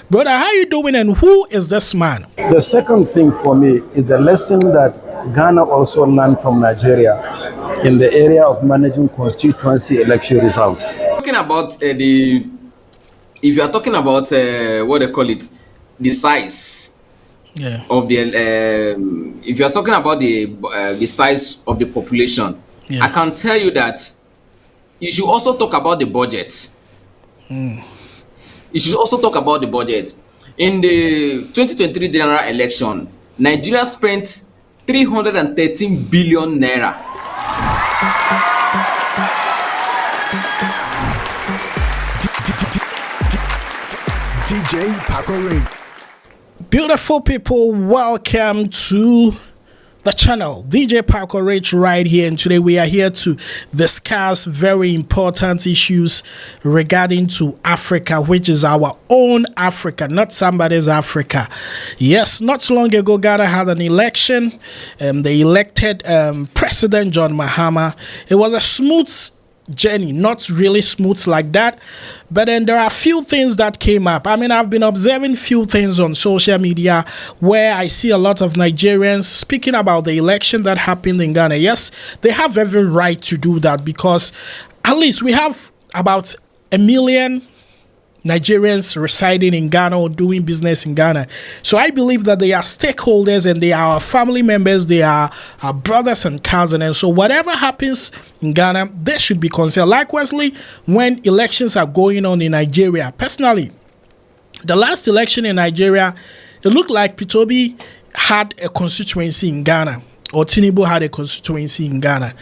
Brother, how you doing and who is this man? The second thing for me is the lesson that Ghana also learned from Nigeria in the area of managing constituency election results. Talking about if you are talking about what they call it, the size of the if you are talking about the size of the population, I can tell you that you should also talk about the budget. You should also talk about the budget. In the 2023 general election, Nigeria spent 313 billion naira. DJ Pakore. Beautiful people, welcome to the channel. DJ Pakore right here, and today we are here to discuss very important issues regarding to Africa, which is our own Africa, not somebody's Africa. Yes, not so long ago, Ghana had an election. They elected President John Mahama. It was a smooth journey, not really smooth like that, but then there are a few things that came up. I mean, I've been observing few things on social media where I see a lot of Nigerians speaking about the election that happened in Ghana. Yes, they have every right to do that because at least we have about 1 million Nigerians residing in Ghana or doing business in Ghana. So I believe that they are stakeholders and they are our family members, they are our brothers and cousins. And so whatever happens in Ghana, they should be concerned. Likewise, when elections are going on in Nigeria, personally, the last election in Nigeria, it looked like Pitobi had a constituency in Ghana, or Tinubu had a constituency in Ghana.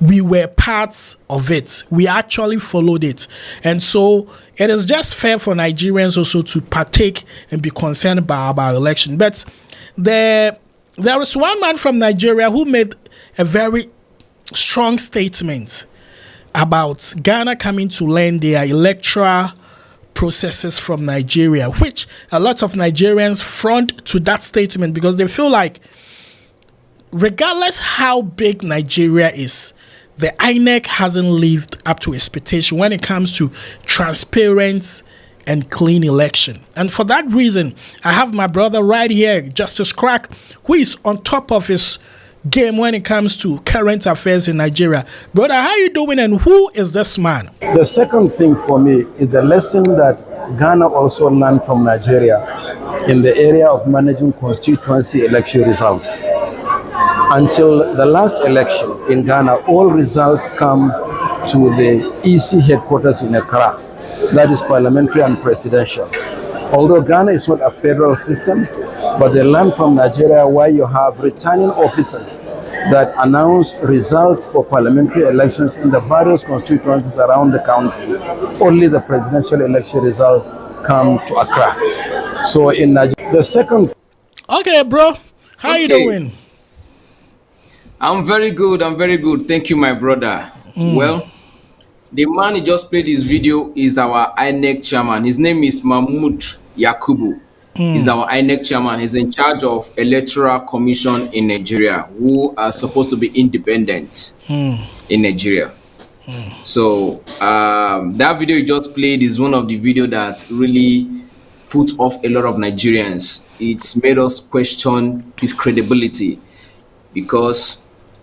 We were parts of it. We actually followed it. And so it is just fair for Nigerians also to partake and be concerned about our election. But there is one man from Nigeria who made a very strong statement about Ghana coming to learn their electoral processes from Nigeria, which a lot of Nigerians front to that statement because they feel like regardless how big Nigeria is, the INEC hasn't lived up to expectation when it comes to transparent and clean election. And for that reason, I have my brother right here, Justice Crack, who is on top of his game when it comes to current affairs in Nigeria. Brother, how you doing and who is this man? The second thing for me is the lesson that Ghana also learned from Nigeria in the area of managing constituency election results. Until the last election in Ghana, all results come to the EC headquarters in Accra, that is parliamentary and presidential. Although Ghana is not a federal system, but they learn from Nigeria where you have returning officers that announce results for parliamentary elections in the various constituencies around the country. Only the presidential election results come to Accra. So in Nigeria, the second... Okay, bro. How you doing? I'm very good. Thank you, my brother. Well, the man who just played this video is our INEC chairman. His name is Mahmood Yakubu. He's our INEC chairman. He's in charge of Electoral Commission in Nigeria, who are supposed to be independent in Nigeria. So that video you just played is one of the videos that really put off a lot of Nigerians. It's made us question his credibility because,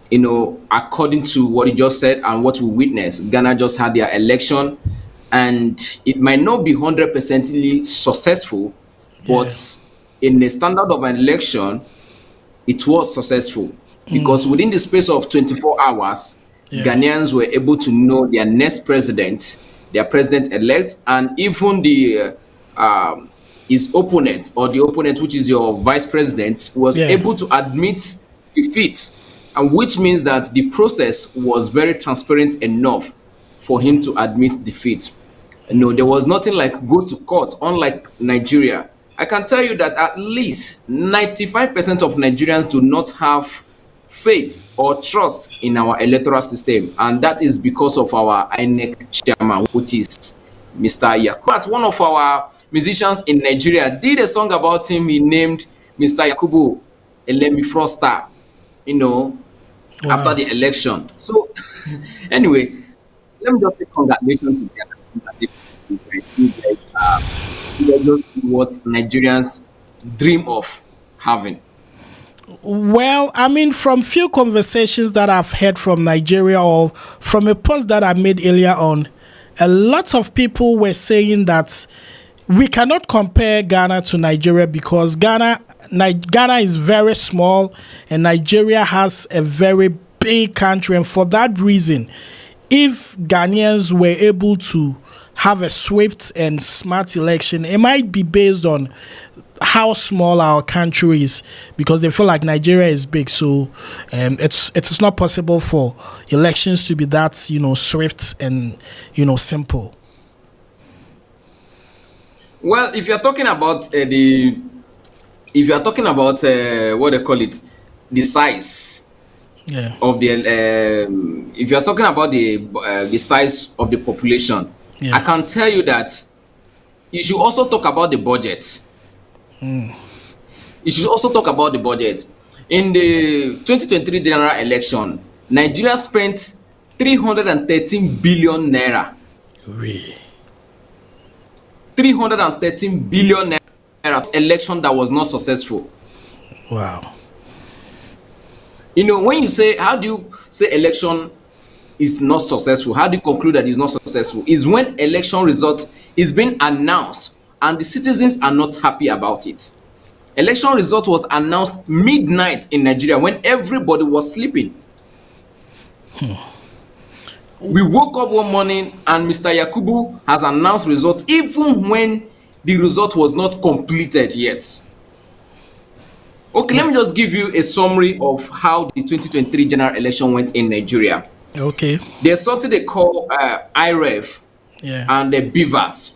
you know, according to what he just said and what we witnessed, Ghana just had their election and it might not be 100% successful, but in the standard of an election, it was successful because within the space of 24 hours, Ghanaians were able to know their next president, their president-elect, and even the his opponent or the opponent, which is your vice president, was able to admit defeat. And which means that the process was very transparent enough for him to admit defeat. No, there was nothing like go to court, unlike Nigeria. I can tell you that at least 95% of Nigerians do not have faith or trust in our electoral system. And that is because of our INEC chairman, which is Mr. Yakubu. But one of our musicians in Nigeria did a song about him. He named Mr. Yakubu Elemi Froster, you know, after the election. So anyway, let me just say congratulations to them. You guys just do what Nigerians dream of having. Well, I mean, from few conversations that I've had from Nigeria or from a post that I made earlier on, a lot of people were saying that we cannot compare Ghana to Nigeria because Ghana is very small and Nigeria has a very big country. And for that reason, if Ghanaians were able to have a swift and smart election, it might be based on how small our country is because they feel like Nigeria is big, so it's not possible for elections to be that swift and simple. Well, if you're talking about what they call it, the size Yeah. of the if you're talking about the size of the population, Yeah. I can tell you that you should also talk about the budget. You should also talk about the budget. In the 2023 general election, Nigeria spent 313 billion naira. Really? 313 billion naira election that was not successful. Wow. When you say, how do you say election is not successful? How do you conclude that it's not successful? Is when election results is being announced and the citizens are not happy about it. Election result was announced midnight in Nigeria when everybody was sleeping. We woke up one morning and Mr. Yakubu has announced result even when the result was not completed yet. Okay, let me just give you a summary of how the 2023 general election went in Nigeria. Okay. There's something they call IREF and the BVAS.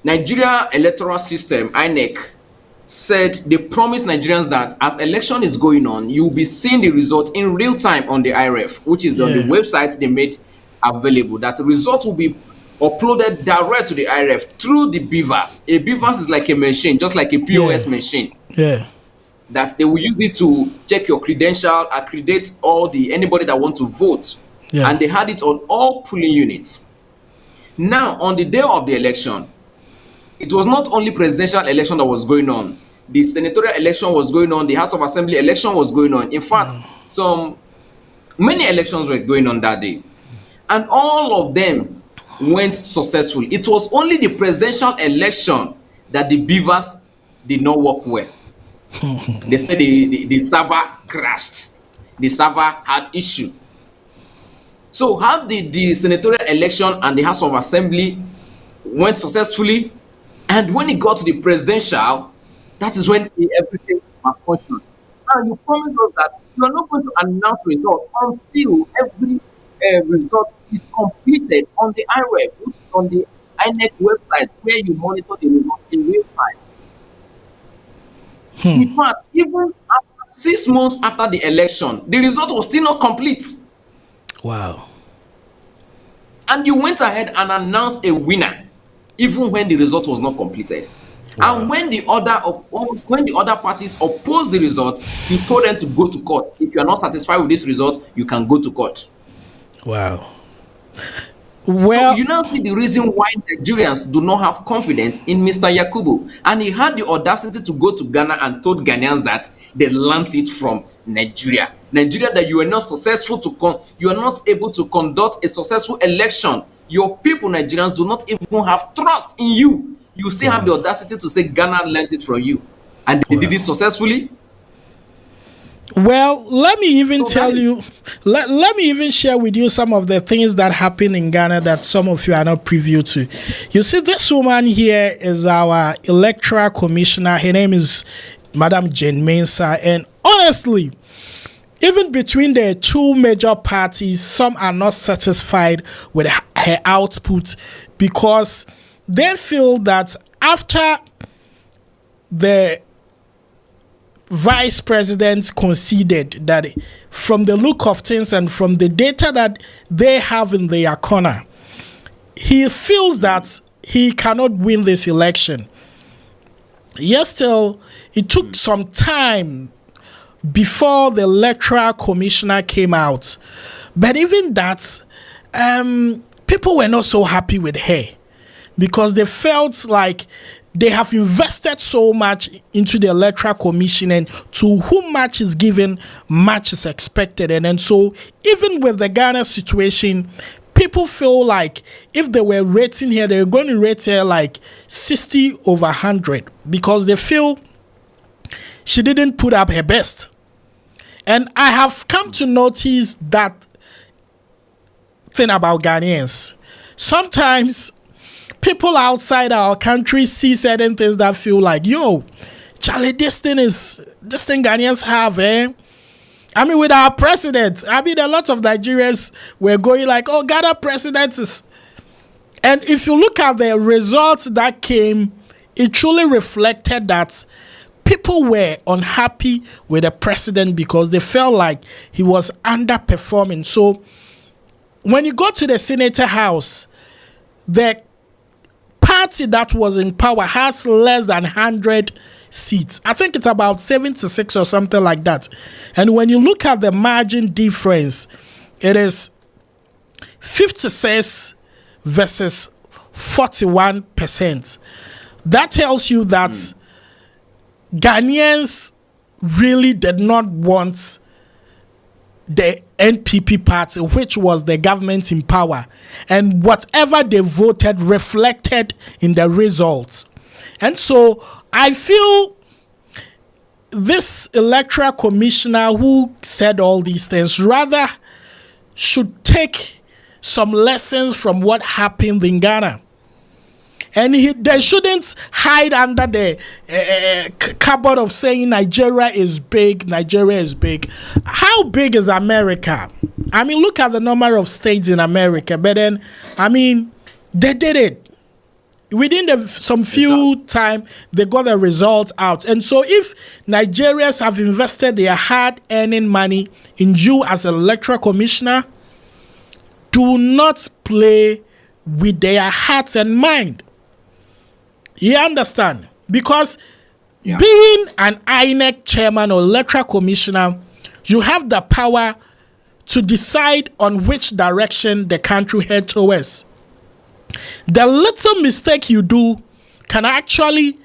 Nigeria electoral system, INEC, said they promised Nigerians that as election is going on, you'll be seeing the result in real time on the IREF, which is on the website they made available. That the result will be uploaded direct to the IREF through the BVAS. A BVAS is like a machine, just like a POS machine. Yeah. That they will use it to check your credential, accredit anybody that want to vote. Yeah. And they had it on all polling units. Now, on the day of the election, it was not only presidential election that was going on. The senatorial election was going on. The House of Assembly election was going on. In fact, many elections were going on that day. And all of them went successfully. It was only the presidential election that the BVAS did not work well. They said the server crashed. The server had issue. So how did the senatorial election and the House of Assembly went successfully? And when it got to the presidential, that is when everything malfunctioned. Now you promised us that you are not going to announce results until every result is completed on the IREF, which is on the INEC website, where you monitor the results in real time. In fact, even after 6 months after the election, the result was still not complete. Wow. And you went ahead and announced a winner, even when the result was not completed. Wow. And when the other parties opposed the result, you told them to go to court. If you are not satisfied with this result, you can go to court. Wow. Well, so you now see the reason why Nigerians do not have confidence in Mr. Yakubu. And he had the audacity to go to Ghana and told Ghanaians that they learned it from Nigeria. Nigeria, that you are not successful you are not able to conduct a successful election. Your people, Nigerians, do not even have trust in you. You still have the audacity to say Ghana learned it from you. And they did it successfully. Well, let me even let me even share with you some of the things that happen in Ghana that some of you are not privy to. You see, this woman here is our electoral commissioner. Her name is Madam Jane Mensah. And honestly, even between the two major parties, some are not satisfied with her output because they feel that after the vice president conceded that from the look of things and from the data that they have in their corner, he feels that he cannot win this election. Yes, still, it took some time before the electoral commissioner came out. But even that, people were not so happy with her because they felt like they have invested so much into the electoral commission, and to whom much is given, much is expected. And then so even with the Ghana situation, people feel like if they were rating her, they were going to rate her like 60 over 100 because they feel she didn't put up her best. And I have come to notice that thing about Ghanaians. Sometimes people outside our country see certain things that feel like, yo, Charlie, this thing Ghanaians have, eh? I mean, with our president, I mean, a lot of Nigerians were going like, oh, Ghana president is... And if you look at the results that came, it truly reflected that people were unhappy with the president because they felt like he was underperforming. So when you go to the Senator House, the party that was in power has less than 100 seats. I think it's about 76 or something like that. And when you look at the margin difference, it is 56 versus 41%. That tells you that Ghanaians really did not want the NPP party, which was the government in power, and whatever they voted reflected in the results. And so I feel this electoral commissioner who said all these things rather should take some lessons from what happened in Ghana. And they shouldn't hide under the cupboard of saying Nigeria is big, Nigeria is big. How big is America? I mean, look at the number of states in America. But then, I mean, they did it. Within some few time, they got the results out. And so if Nigerians have invested their hard-earning money in you as an electoral commissioner, do not play with their hearts and mind. You understand? Because being an INEC chairman or electoral commissioner, you have the power to decide on which direction the country head towards. The little mistake you do can actually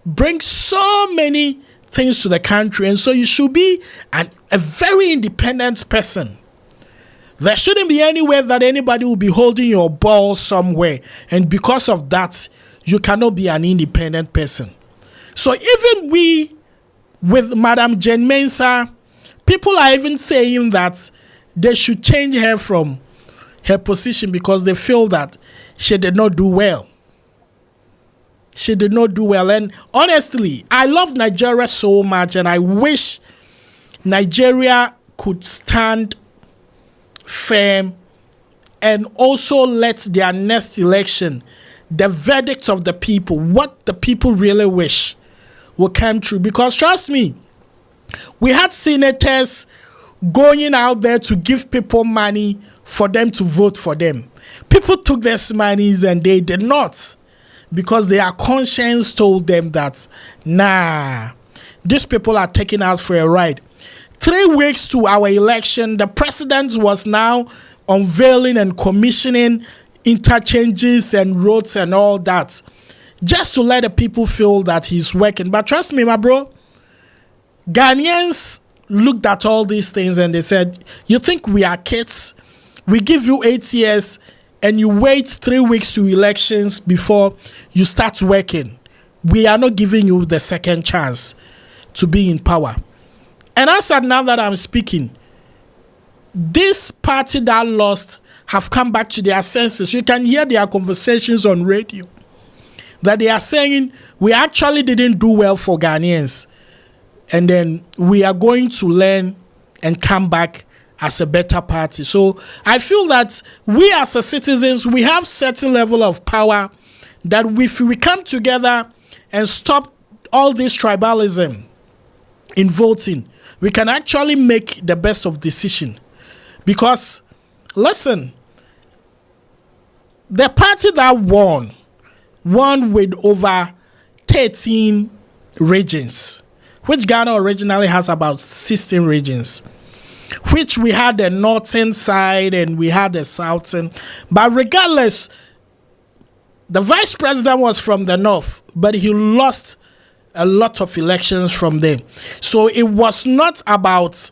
bring so many things to the country. And so you should be a very independent person. There shouldn't be anywhere that anybody will be holding your ball somewhere. And because of that, you cannot be an independent person. So even we, with Madam Jane Mensah, people are even saying that they should change her from her position because they feel that she did not do well. She did not do well. And honestly, I love Nigeria so much, and I wish Nigeria could stand firm and also let their next election, the verdict of the people, what the people really wish, will come true. Because trust me, we had senators going out there to give people money for them to vote for them. People took their monies and they did not, because their conscience told them that, nah, these people are taking us for a ride. 3 weeks to our election, the president was now unveiling and commissioning interchanges and roads and all that, just to let the people feel that he's working. But trust me, my bro, Ghanaians looked at all these things and they said, you think we are kids? We give you 8 years and you wait 3 weeks to elections before you start working. We are not giving you the second chance to be in power. And as of now that I'm speaking, this party that lost have come back to their senses. You can hear their conversations on radio that they are saying, we actually didn't do well for Ghanaians, and then we are going to learn and come back as a better party. So I feel that we as a citizens, we have certain level of power that if we come together and stop all this tribalism in voting, we can actually make the best of decision. Because, listen, the party that won with over 13 regions, which Ghana originally has about 16 regions. which we had the northern side and we had the southern. But regardless, the vice president was from the north, but he lost a lot of elections from there. So it was not about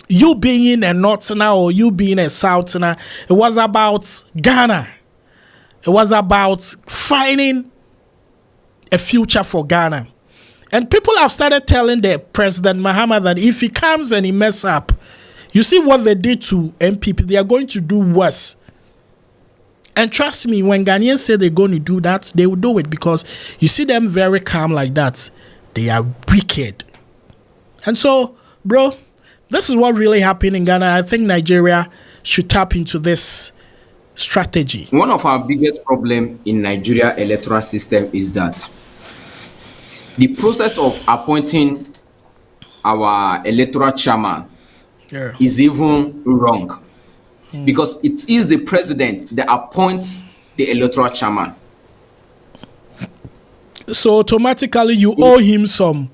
you being a northerner or you being a southerner. It was about Ghana. It was about finding a future for Ghana. And people have started telling the President Mahama that if he comes and he mess up, you see what they did to MPP, they are going to do worse. And trust me, when Ghanaians say they're going to do that, they will do it, because you see them very calm like that. They are wicked. And so, bro, this is what really happened in Ghana. I think Nigeria should tap into this strategy. One of our biggest problems in Nigeria electoral system is that the process of appointing our electoral chairman is even wrong. Because it is the president that appoints the electoral chairman. So automatically you owe him some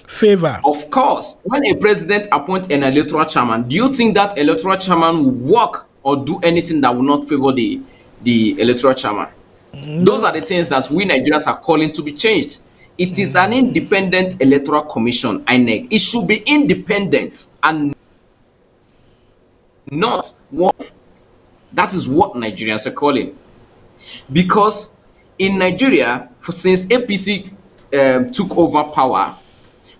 favor. Of course, when a president appoints an electoral chairman, do you think that electoral chairman will work or do anything that will not favor the electoral chairman? Those are the things that we Nigerians are calling to be changed. It is an independent electoral commission, INEC. It should be independent and not what. That is what Nigerians are calling. Because in Nigeria, since APC took over power,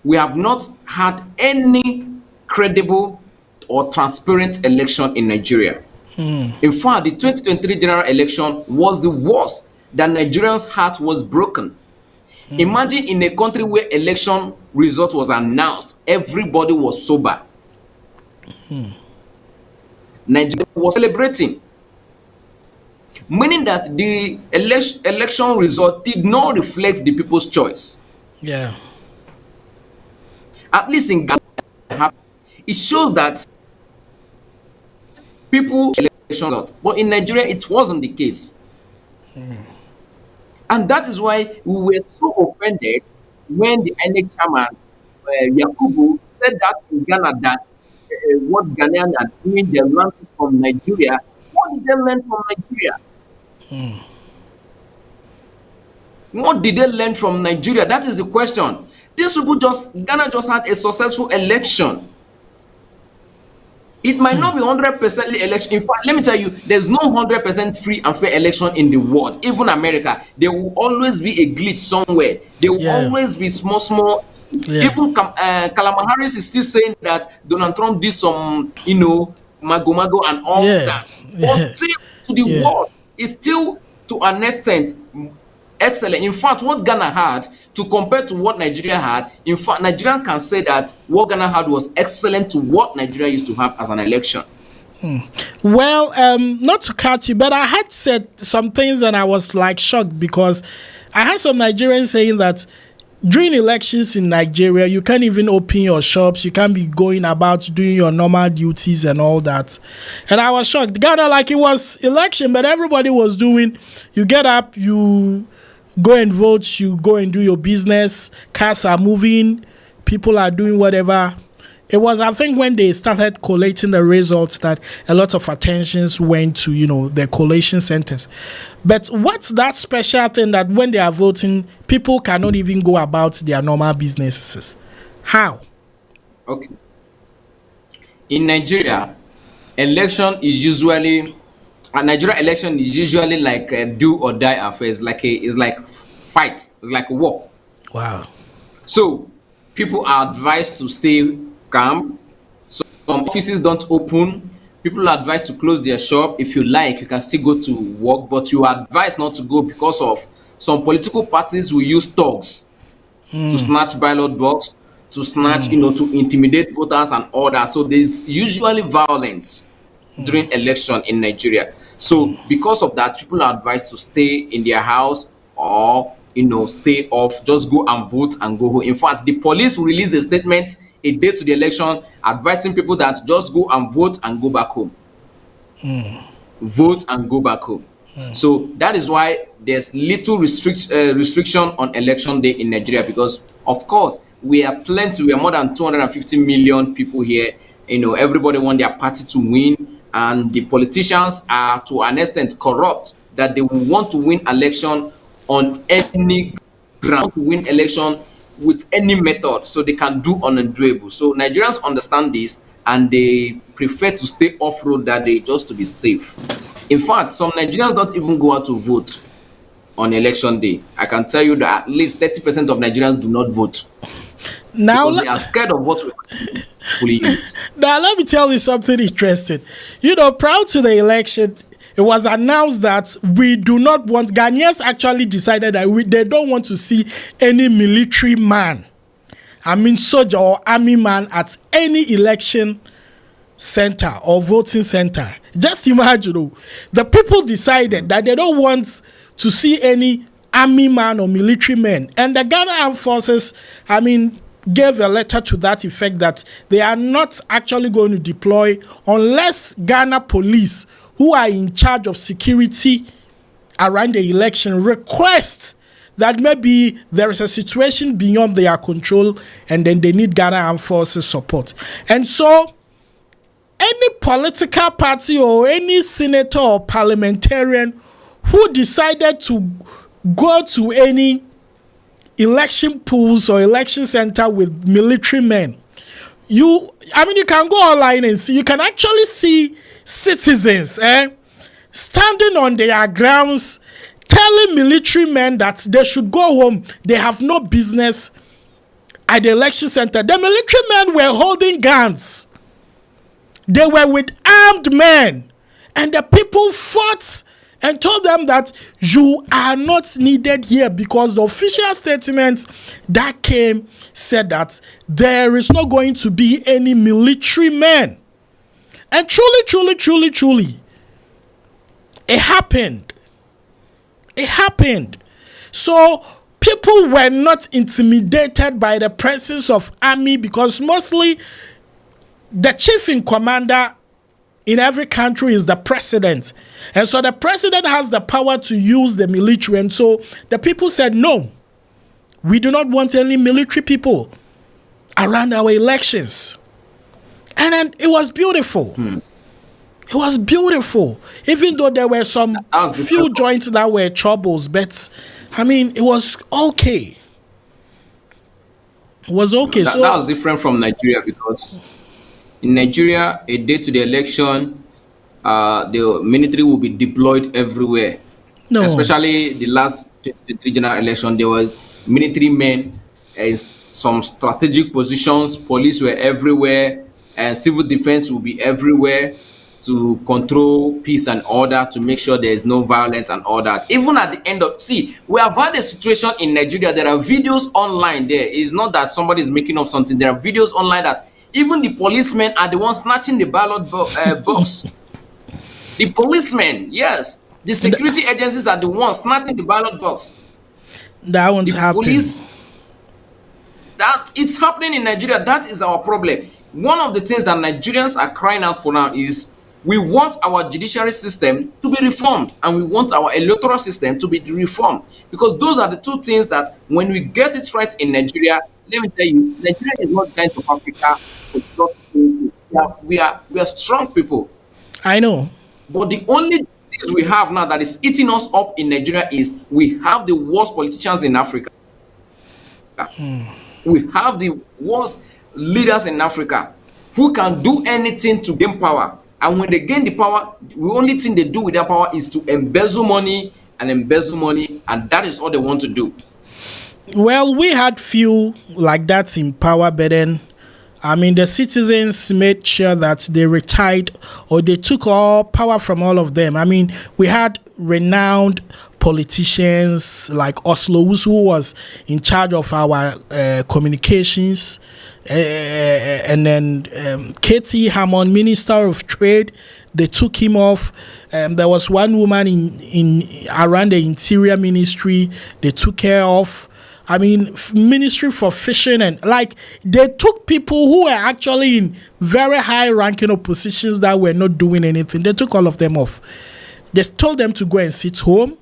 we have not had any credible or transparent election in Nigeria. In fact, the 2023 general election was the worst. That Nigerians' heart was broken. Imagine in a country where election result was announced, everybody was sober. Nigeria was celebrating, meaning that the election result did not reflect the people's choice. Yeah. At least in Ghana, it shows that people election result, but in Nigeria it wasn't the case. And that is why we were so offended when the INEC chairman, Yakubu, said that in Ghana that what Ghanaians are doing, they're learning from Nigeria. What did they learn from Nigeria? What did they learn from Nigeria? That is the question. These people Ghana just had a successful election. It might not be 100% election. In fact, let me tell you, there's no 100% free and fair election in the world. Even America, there will always be a glitch somewhere. There will always be small. Even Kalama Harris is still saying that Donald Trump did some, mago and all that. But still, to the world, it's still to an extent excellent. In fact, what Ghana had to compare to what Nigeria had, in fact, Nigeria can say that what Ghana had was excellent to what Nigeria used to have as an election. Well, not to cut you, but I had said some things and I was like shocked, because I had some Nigerians saying that during elections in Nigeria, you can't even open your shops, you can't be going about doing your normal duties and all that. And I was shocked. Ghana, like it was election, but everybody was doing, you get up, you go and vote, you go and do your business, cars are moving, people are doing whatever. It was, I think, when they started collating the results that a lot of attentions went to, the collation centers. But what's that special thing that when they are voting, people cannot even go about their normal businesses? How? Okay. In Nigeria, election is usually like a do or die affair. It's like fight. It's like a war. Wow. So people are advised to stay calm. So some offices don't open. People are advised to close their shop. If you like, you can still go to work, but you are advised not to go because of some political parties will use thugs to snatch ballot box, to snatch, to intimidate voters and all that. So there's usually violence during election in Nigeria. So because of that, people are advised to stay in their house or stay off, just go and vote and go home. In fact, the police will release a statement a day to the election advising people that just go and vote and go back home. Vote and go back home. So that is why there's little restriction on election day in Nigeria, because of course we are more than 250 million people here everybody want their party to win, and the politicians are to an extent corrupt that they will want to win election on any ground, to win election with any method, so they can do undoable. So Nigerians understand this, and they prefer to stay off road that day just to be safe. In fact, some Nigerians don't even go out to vote on election day. I can tell you that at least 30% of Nigerians do not vote Now, because they are scared of what will it. now let me tell you something interesting. Prior to the election, it was announced that we do not want, Ghanaians actually decided that they don't want to see any military man, soldier or army man at any election center or voting center. Just imagine, the people decided that they don't want to see any army man or military men. And the Ghana Armed Forces, gave a letter to that effect that they are not actually going to deploy unless Ghana police, who are in charge of security around the election, request that maybe there is a situation beyond their control and then they need Ghana Armed Forces support. And so any political party or any senator or parliamentarian who decided to go to any election pools or election center with military men, you can go online and see, you can actually see citizens standing on their grounds telling military men that they should go home. They have no business at the election center. The military men were holding guns. They were with armed men, and the people fought and told them that you are not needed here, because the official statement that came said that there is not going to be any military men. And truly, it happened. It happened. So people were not intimidated by the presence of army, because mostly the chief in commander in every country is the president. And so the president has the power to use the military. And so the people said, no, we do not want any military people around our elections. And then it was beautiful. It was beautiful. Even though there were some few joints that were troubles, but it was okay. It was okay. That was different from Nigeria, because in Nigeria, a day to the election, the military will be deployed everywhere. No. Especially the last 2023 general election, there were military men in some strategic positions. Police were everywhere, and civil defense will be everywhere to control peace and order, to make sure there is no violence and all that. Even at the end of, we have had a situation in Nigeria. There are videos online there. It's not that somebody is making up something. There are videos online that even the policemen are the ones snatching the ballot box. The policemen, yes. The security agencies are the ones snatching the ballot box. That won't happen. Police, that it's happening in Nigeria. That is our problem. One of the things that Nigerians are crying out for now is we want our judiciary system to be reformed, and we want our electoral system to be reformed, because those are the two things that, when we get it right in Nigeria, let me tell you, Nigeria is not kind of Africa. We are strong people. I know. But the only things we have now that is eating us up in Nigeria is we have the worst politicians in Africa. We have the worst leaders in Africa who can do anything to gain power. And when they gain the power, the only thing they do with their power is to embezzle money, and that is all they want to do. Well, we had few like that in power, but then the citizens made sure that they retired, or they took all power from all of them. We had renowned politicians like Oslo, who was in charge of our communications, and then Katie Hammond, Minister of Trade. They took him off. There was one woman in around the Interior Ministry. They took her off. Ministry for Fishing, and they took people who were actually in very high ranking of positions that were not doing anything. They took all of them off. They told them to go and sit home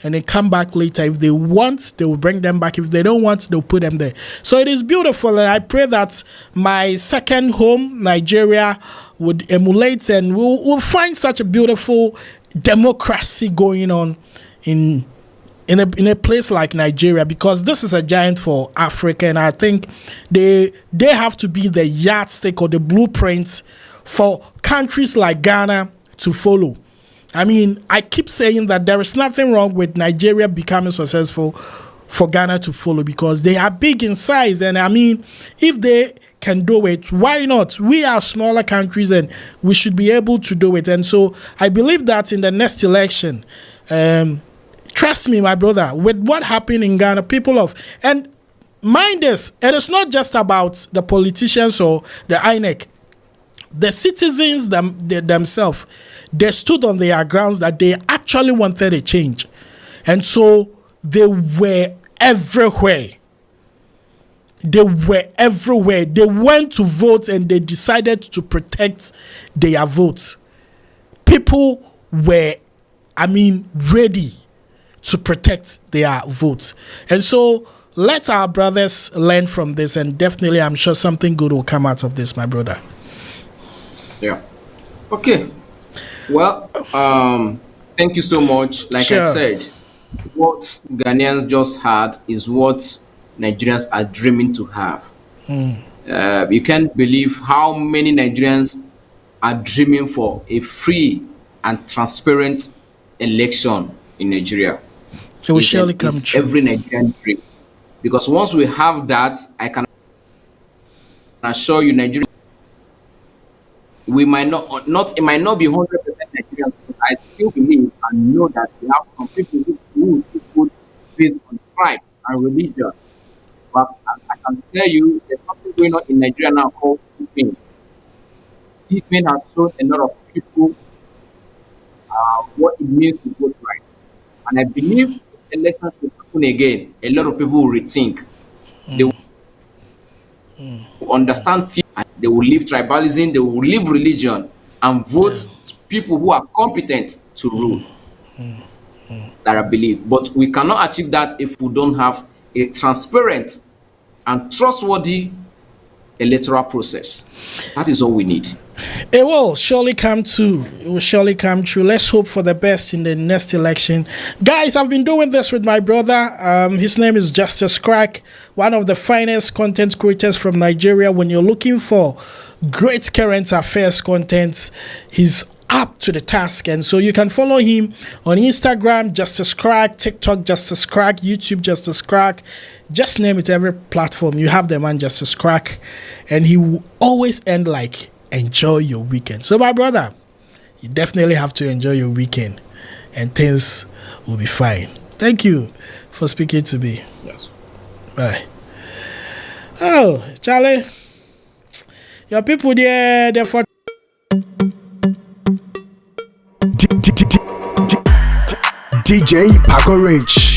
and they come back later. If they want, they will bring them back. If they don't want, they'll put them there. So it is beautiful, and I pray that my second home, Nigeria, would emulate, and we'll find such a beautiful democracy going on in a place like Nigeria, because this is a giant for Africa, and I think they have to be the yardstick or the blueprint for countries like Ghana to follow. I mean, I keep saying that there is nothing wrong with Nigeria becoming successful for Ghana to follow, because they are big in size, and I mean, if they can do it, why not? We are smaller countries, and we should be able to do it. And so I believe that in the next election, trust me, my brother, with what happened in Ghana, and mind this, it is not just about the politicians or the INEC. The citizens themselves, they stood on their grounds that they actually wanted a change. And so they were everywhere. They went to vote, and they decided to protect their votes. People were, ready to protect their votes. And so let our brothers learn from this, and definitely I'm sure something good will come out of this, my brother. Yeah. Okay. Well, thank you so much. Like I said, what Ghanaians just had is what Nigerians are dreaming to have. You can't believe how many Nigerians are dreaming for a free and transparent election in Nigeria. It will surely come true. Every Nigerian dream. Because once we have that, I can assure you, Nigeria, we might not it might not be 100% Nigerians, but I still believe and know that we have some people who vote based on tribe and religion. But I can tell you, there's something going on in Nigeria now called T-Pain. T-Pain has shown a lot of people what it means to vote right. And I believe if elections should happen again, a lot of people will rethink. They will understand and they will leave tribalism, they will leave religion, and vote people who are competent to rule. That I believe. But we cannot achieve that if we don't have a transparent and trustworthy electoral process. That is all we need. It will surely come true. It will surely come true. Let's hope for the best in the next election. Guys, I've been doing this with my brother. His name is Justice Crack, one of the finest content creators from Nigeria. When you're looking for great current affairs content, he's up to the task. And so you can follow him on Instagram, Justice Crack, TikTok, Justice Crack, YouTube, Justice Crack. Just name it, every platform. You have the man, Justice Crack. And he will always end like, enjoy your weekend. So my brother, you definitely have to enjoy your weekend, and things will be fine. Thank you for speaking to me. Yes. Bye. Oh, Charlie, your people there, therefore. DJ Paco Rich.